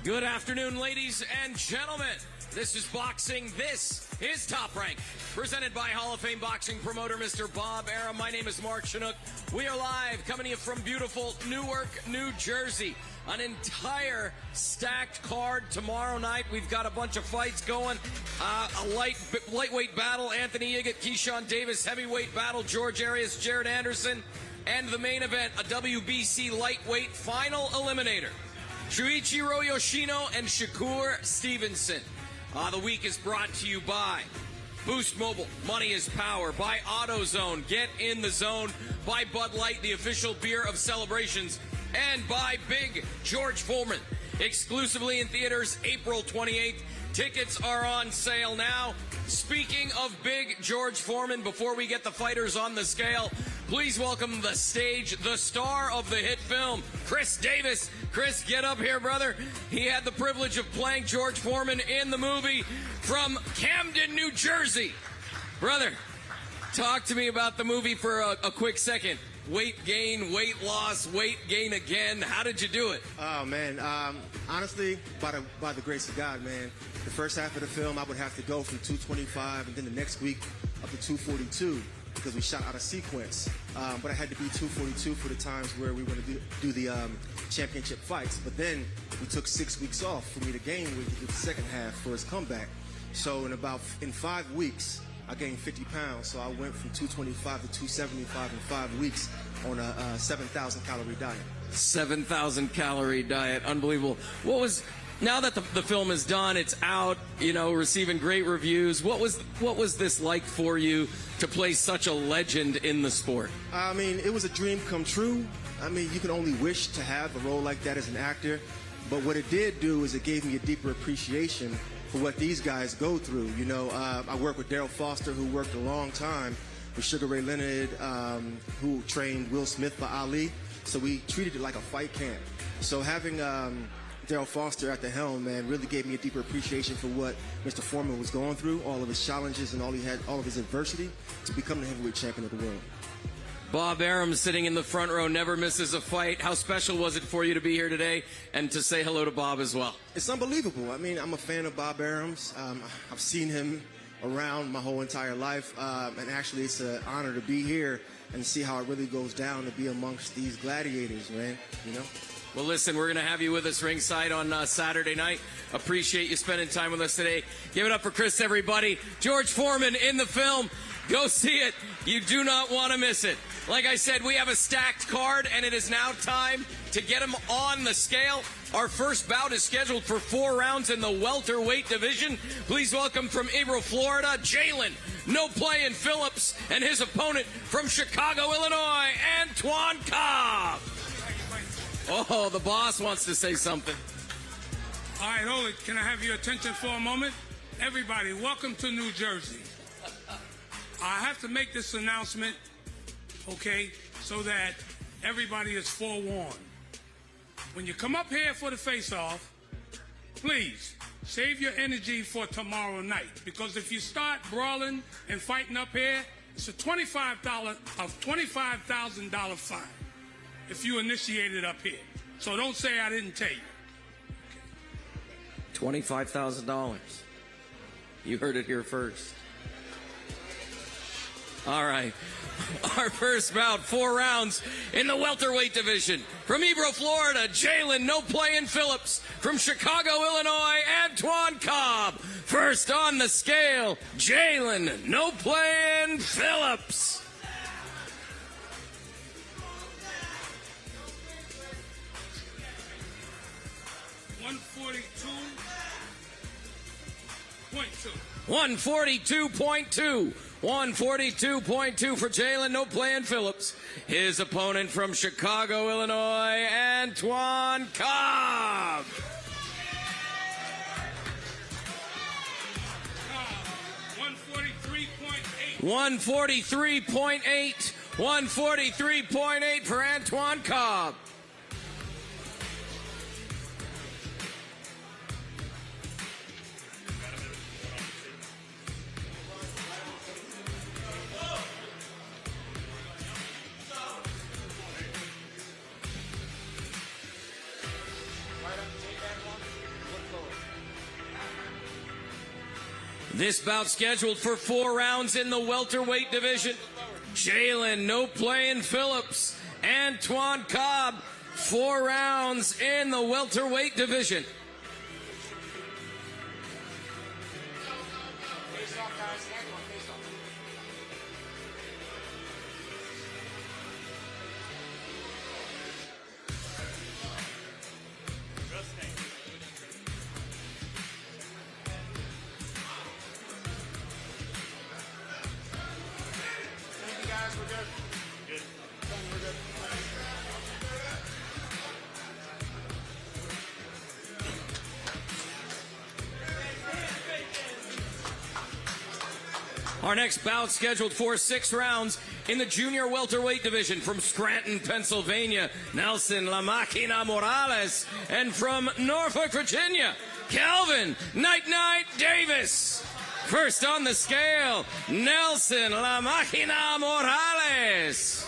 Good afternoon, ladies and gentlemen. This is boxing. This is Top Rank, presented by Hall of Fame boxing promoter Mr. Bob Arum. My name is Mark Chinook. We are live, coming to you from beautiful Newark, New Jersey. An entire stacked card tomorrow night. We've got a bunch of fights going. A lightweight battle, Anthony Yigit, Keyshawn Davis. Heavyweight battle, George Arias, Jared Anderson. And the main event, a WBC lightweight final eliminator, Shuichiro Yoshino and Shakur Stevenson. The week is brought to you by Boost Mobile, money is power, by AutoZone, get in the zone, by Bud Light, the official beer of celebrations, and by Big George Foreman, exclusively in theaters April 28th. Tickets are on sale now. Speaking of Big George Foreman, before we get the fighters on the scale, please welcome the stage, the star of the hit film, Chris Davis. Chris, get up here, brother. He had the privilege of playing George Foreman in the movie from Camden, New Jersey. Brother, talk to me about the movie for a quick second. Weight gain, weight loss, weight gain again. How did you do it? Oh, man. Honestly, by the grace of God, man, the first half of the film, I would have to go from 225 and then the next week up to 242 because we shot out of sequence. But I had to be 242 for the times where we were going to do the championship fights. But then we took 6 weeks off for me to gain weight to do the second half for his comeback. So in 5 weeks, I gained 50 pounds, so I went from 225 to 275 in 5 weeks on a 7,000 calorie diet. 7,000 calorie diet, unbelievable. Now that the film is done, it's out, receiving great reviews. What was this like for you to play such a legend in the sport? I mean, it was a dream come true. I mean, you can only wish to have a role like that as an actor, but what it did do is it gave me a deeper appreciation for what these guys go through. I work with Daryl Foster, who worked a long time with Sugar Ray Leonard, who trained Will Smith for Ali. So we treated it like a fight camp. So having Daryl Foster at the helm, man, really gave me a deeper appreciation for what Mr. Foreman was going through, all of his challenges and all of his adversity to become the heavyweight champion of the world. Bob Arum sitting in the front row, never misses a fight. How special was it for you to be here today and to say hello to Bob as well? It's unbelievable. I mean, I'm a fan of Bob Arum's. I've seen him around my whole entire life, and actually it's an honor to be here and see how it really goes down to be amongst these gladiators, man, Well, listen, we're going to have you with us ringside on Saturday night. Appreciate you spending time with us today. Give it up for Chris, everybody. George Foreman in the film. Go see it. You do not want to miss it. Like I said, we have a stacked card, and it is now time to get him on the scale. Our first bout is scheduled for 4 rounds in the welterweight division. Please welcome from April, Florida, Jalen No Play in Phillips, and his opponent from Chicago, Illinois, Antoine Cobb. Oh, the boss wants to say something. All right, hold it. Can I have your attention for a moment? Everybody, welcome to New Jersey. I have to make this announcement, okay, so that everybody is forewarned. When you come up here for the face-off, please save your energy for tomorrow night, because if you start brawling and fighting up here, it's a $25,000 fine if you initiate it up here. So don't say I didn't tell you. Okay. $25,000. You heard it here first. All right. Our first bout, 4 rounds in the welterweight division. From Ebro, Florida, Jalen No Play in Phillips. From Chicago, Illinois, Antoine Cobb. First on the scale, Jalen No Play in Phillips. $142.2. 142.2 for Jalen No Play in Phillips. His opponent from Chicago, Illinois, Antoine Cobb. 143.8. 143.8 for Antoine Cobb. This bout scheduled for 4 rounds in the welterweight division. Jalen No Playin' Phillips, Antoine Cobb, 4 rounds in the welterweight division. Our next bout scheduled for 6 rounds in the junior welterweight division. From Scranton, Pennsylvania, Nelson La Máquina Morales. And from Norfolk, Virginia, Kelvin Night Night Davis. First on the scale, Nelson La Máquina Morales.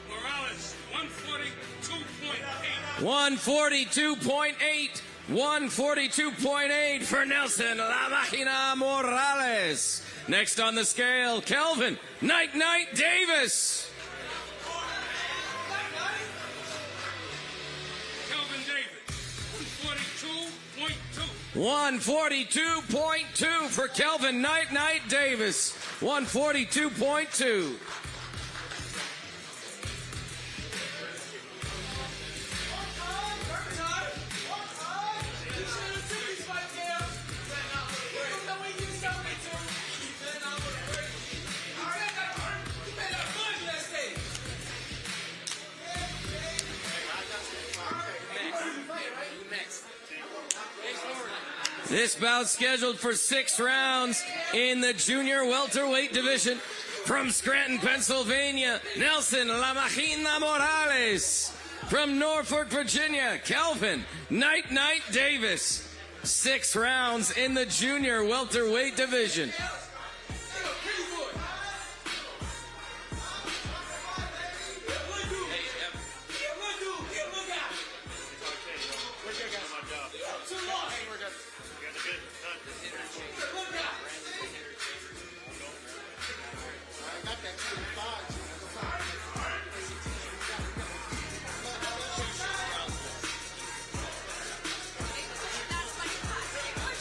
Morales, 142.8. 142.8 for Nelson La Máquina Morales. Next on the scale, Kelvin Night Night Davis. Kelvin Davis, 142.2. 142.2 for Kelvin Night Night Davis. 142.2. This bout scheduled for 6 rounds in the junior welterweight division. From Scranton, Pennsylvania, Nelson La Máquina Morales. From Norfolk, Virginia, Kelvin Night Night Davis. 6 rounds in the junior welterweight division.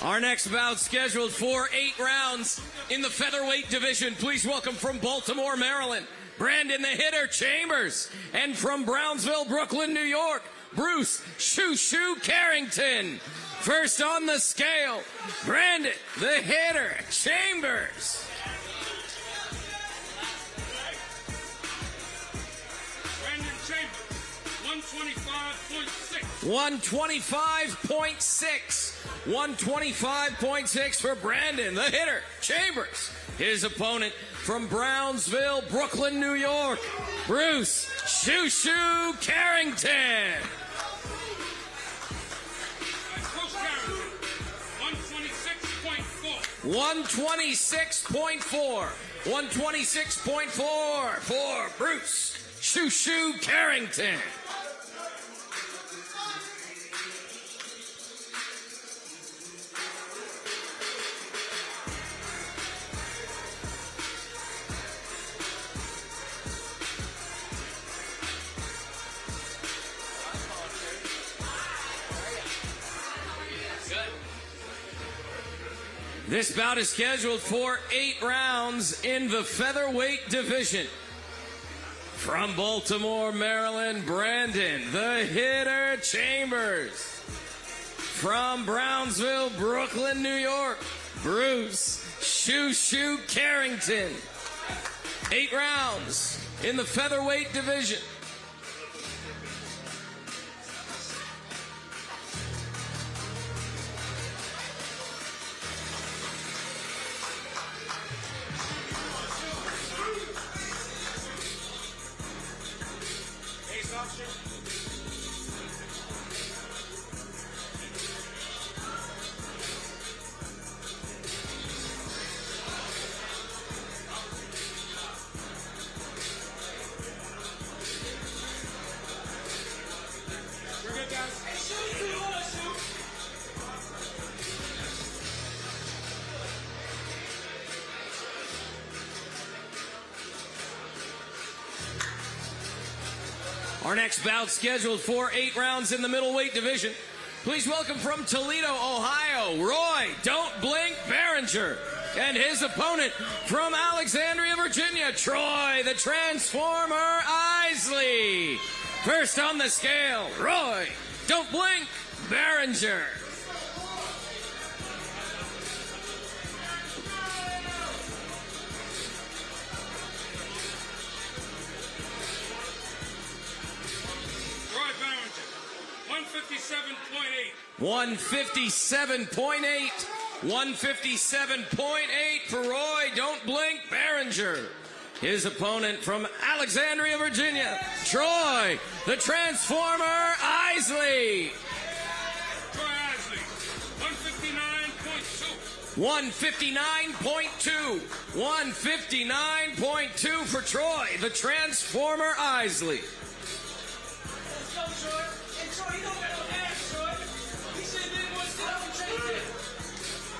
Our next bout scheduled for 8 rounds in the featherweight division. Please welcome from Baltimore, Maryland, Brandon the Hitter Chambers. And from Brownsville, Brooklyn, New York, Bruce Shoo Carrington. First on the scale, Brandon the Hitter Chambers. Brandon Chambers, 125.6. 125.6. 125.6 for Brandon the Hitter Chambers. His opponent from Brownsville, Brooklyn, New York, Bruce Shoo Carrington. Coach Carrington, 126.4. 126.4. 126.4 for Bruce Shoo Carrington. This bout is scheduled for 8 rounds in the featherweight division. From Baltimore, Maryland, Brandon the Hitter Chambers. From Brownsville, Brooklyn, New York, Bruce Shoo Carrington. 8 rounds in the featherweight division. Our next bout scheduled for 8 rounds in the middleweight division. Please welcome from Toledo, Ohio, Roy Don't Blink Behringer. And his opponent from Alexandria, Virginia, Troy the Transformer Isley. First on the scale, Roy Don't Blink Behringer. Roy Behringer, 157.8. 157.8. 157.8 for Roy Don't Blink Behringer. His opponent from Alexandria, Virginia, Troy the Transformer Isley. Troy Isley, 159.2. 159.2. 159.2 for Troy the Transformer Isley. Let's go, Troy. And Troy, he don't got no ass, Troy. He should have been more sit up and train there.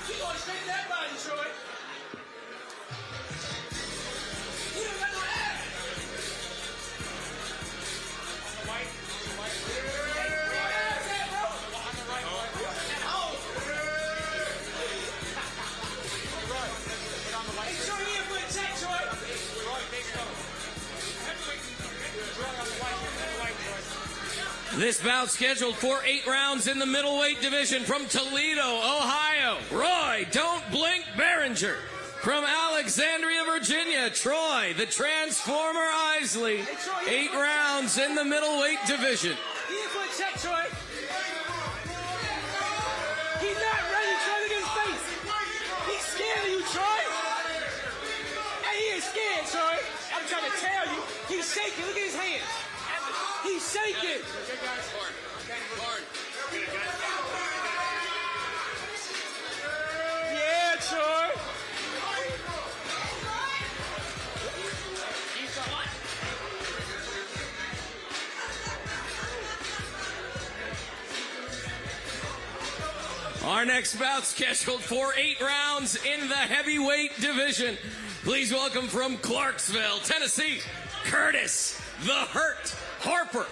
He going straight to that body, Troy. He don't got no ass. On the right. Hey, Troy, ass there, bro. On the right, boy. At home. Hey, Troy, you in for a check, Troy. This bout scheduled for 8 rounds in the middleweight division from Toledo, Ohio, Roy Don't Blink Behringer. From Alexandria, Virginia, Troy the Transformer Isley. 8 rounds in the middleweight division. He in for a check, Troy. He's not ready, Troy. Look at his face. He's scared of you, Troy. Hey, he is scared, Troy. I'm trying to tell you. He's shaking. Look at his hands. He's shaking. Yeah, Troy. Our next bout scheduled for 8 rounds in the heavyweight division. Please welcome from Clarksville, Tennessee, Curtis the Hurt Harper.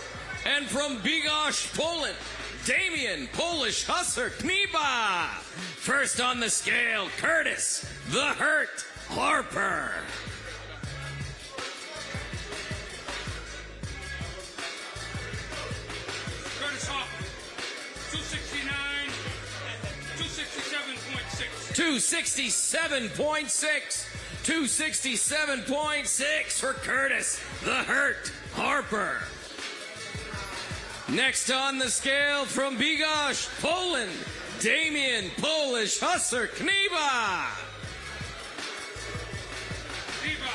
And from Bydgoszcz, Poland, Damian Polish Hustler Kniba. First on the scale, Curtis the Hurt Harper. Curtis Harper, 269, 267.6. 267.6. 267.6 for Curtis the Hurt Harper. Next on the scale from Bydgoszcz, Poland, Damian Polish Hustler Kniba. Kniba,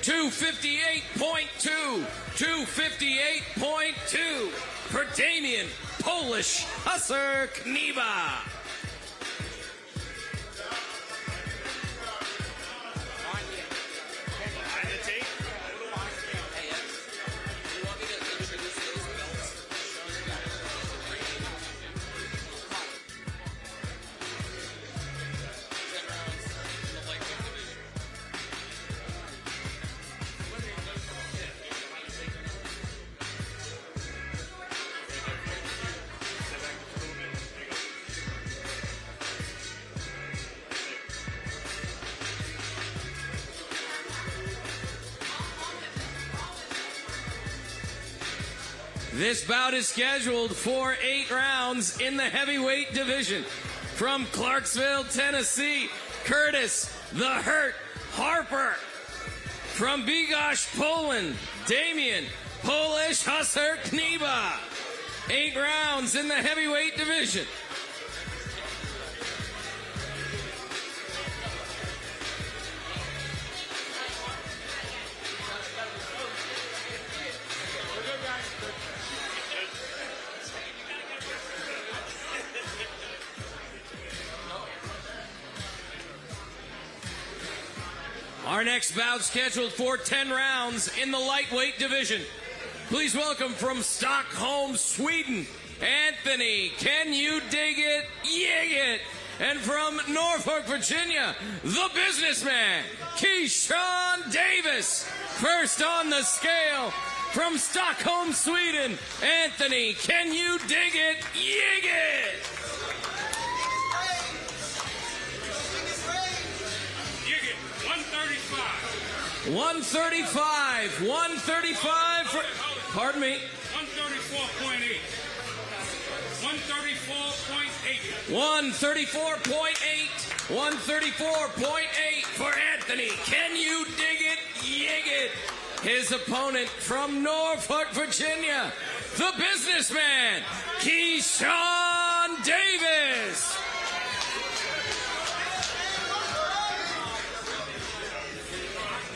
258.2. 258.2 for Damian Polish Hustler Kniba. This bout is scheduled for 8 rounds in the heavyweight division. From Clarksville, Tennessee, Curtis the Hurt Harper. From Bydgoszcz, Poland, Damian Polish Hustler Kniba. 8 rounds in the heavyweight division. Our next bout scheduled for 10 rounds in the lightweight division. Please welcome from Stockholm, Sweden, Anthony, can you dig it, Yigit. And from Norfolk, Virginia, the businessman, Keyshawn Davis. First on the scale, from Stockholm, Sweden, Anthony, can you dig it, Yigit? Yigit, 135. 135 for, pardon me. 134.8. 134.8. 134.8. 134.8 for Anthony. Can you dig it, Yigit? His opponent from Norfolk, Virginia, the businessman, Keyshawn Davis.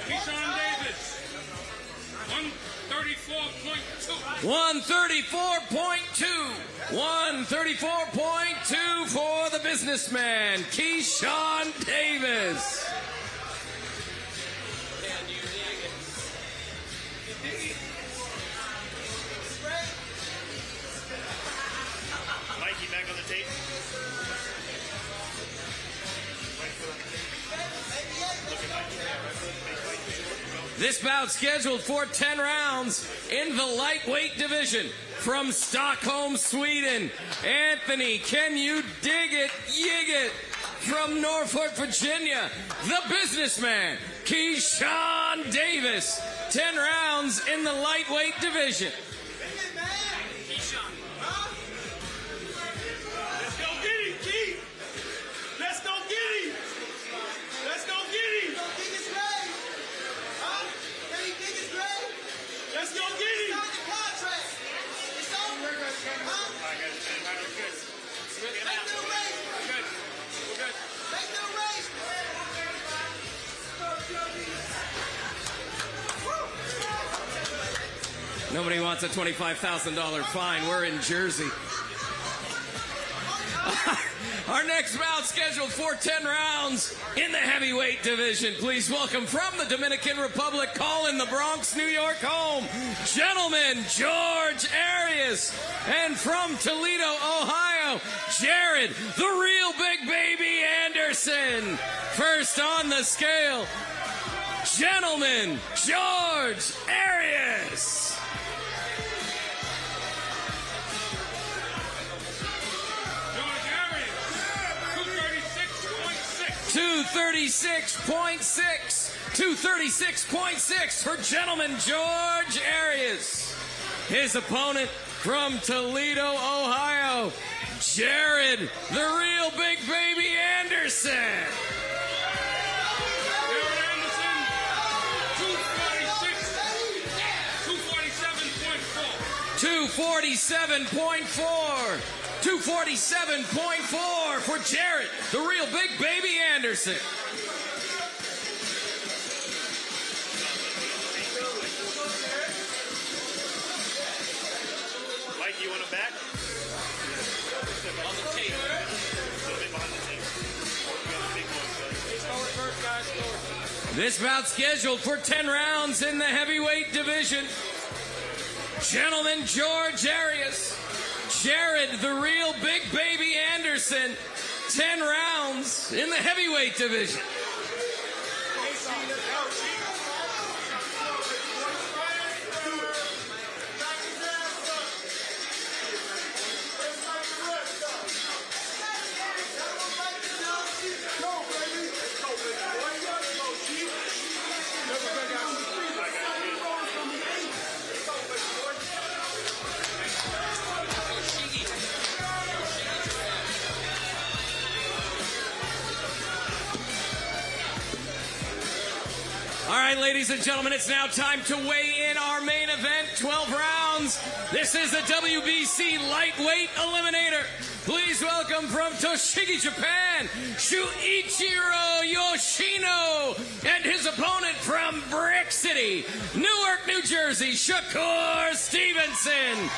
Keyshawn Davis, 134.2. 134.2. 134.2 for the businessman, Keyshawn Davis. Mikey, back on the tape. This bout scheduled for 10 rounds in the lightweight division. From Stockholm, Sweden, Anthony, can you dig it, Yigit? From Norfolk, Virginia, the businessman, Keyshawn Davis. 10 rounds in the lightweight division. Let's go get him, Key. Let's go get him. Let's go get him. Dig his grave. Huh? Can he dig his grave? Let's go get him. Sign the contract. It's over. Huh? Make the race. Make the race. Nobody wants a $25,000 fine. We're in Jersey. Our next bout scheduled for 10 rounds in the heavyweight division. Please welcome from the Dominican Republic, calling the Bronx, New York home, gentlemen, George Arias. And from Toledo, Ohio, Jared, the real Big Baby Anderson. First on the scale, gentlemen, George Arias. 236.6 for gentleman George Arias. His opponent from Toledo, Ohio, Jared, the real Big Baby Anderson. Jared Anderson, 247.4. 247.4 for Jared, the real Big Baby Anderson. Mike, you want him back? On the tape. This bout scheduled for 10 rounds in the heavyweight division. Gentleman George Arias, Jared, the real Big Baby Anderson, 10 rounds in the heavyweight division. All right, ladies and gentlemen, it's now time to weigh in our main event, 12 rounds. This is the WBC Lightweight Eliminator. Please welcome from Tochigi, Japan, Shuichiro Yoshino, and his opponent from Brick City, Newark, New Jersey, Shakur Stevenson.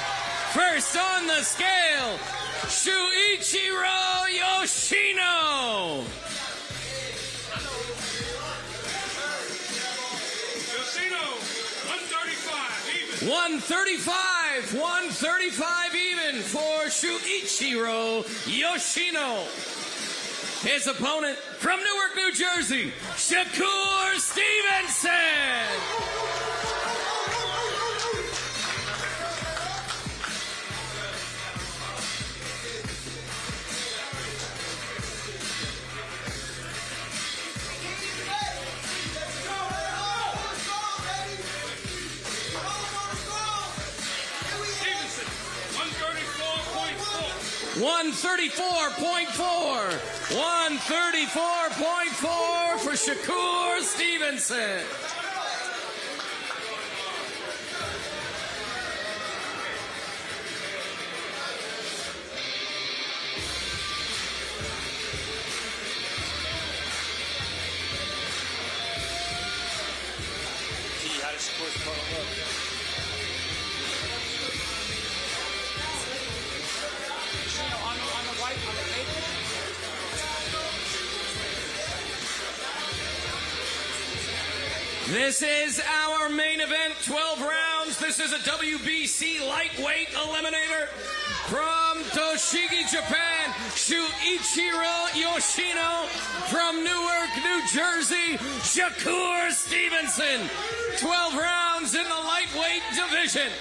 First on the scale, Shuichiro Yoshino. 135 even for Shuichiro Yoshino. His opponent from Newark, New Jersey, Shakur Stevenson. Stevenson, 134.4. 134.4. 134.4 for Shakur Stevenson. How does Shakur's opponent look? On the right, on the table. This is our main event, 12 rounds. This is a WBC lightweight eliminator from Tochigi, Japan, Shuichiro Yoshino. From Newark, New Jersey, Shakur Stevenson. 12 rounds in the lightweight division.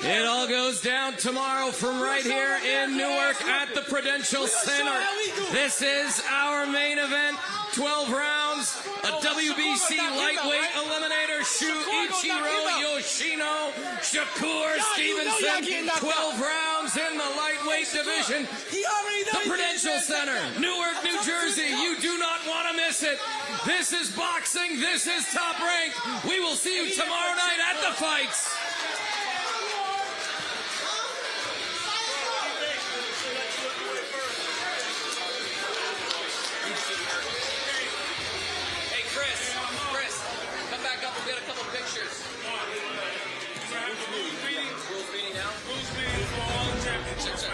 It all goes down tomorrow from right here in Newark at the Prudential Center. This is our main event, 12 rounds, a WBC lightweight eliminator, Shuichiro Yoshino, Shakur Stevenson, 12 rounds in the lightweight division. The Prudential Center, Newark, New Jersey. You do not want to miss it. This is boxing. This is Top Rank. We will see you tomorrow night at the fights. Hey, Chris, come back up and get a couple pictures. Rules meeting. Rules meeting now? Rules meeting for all the championships.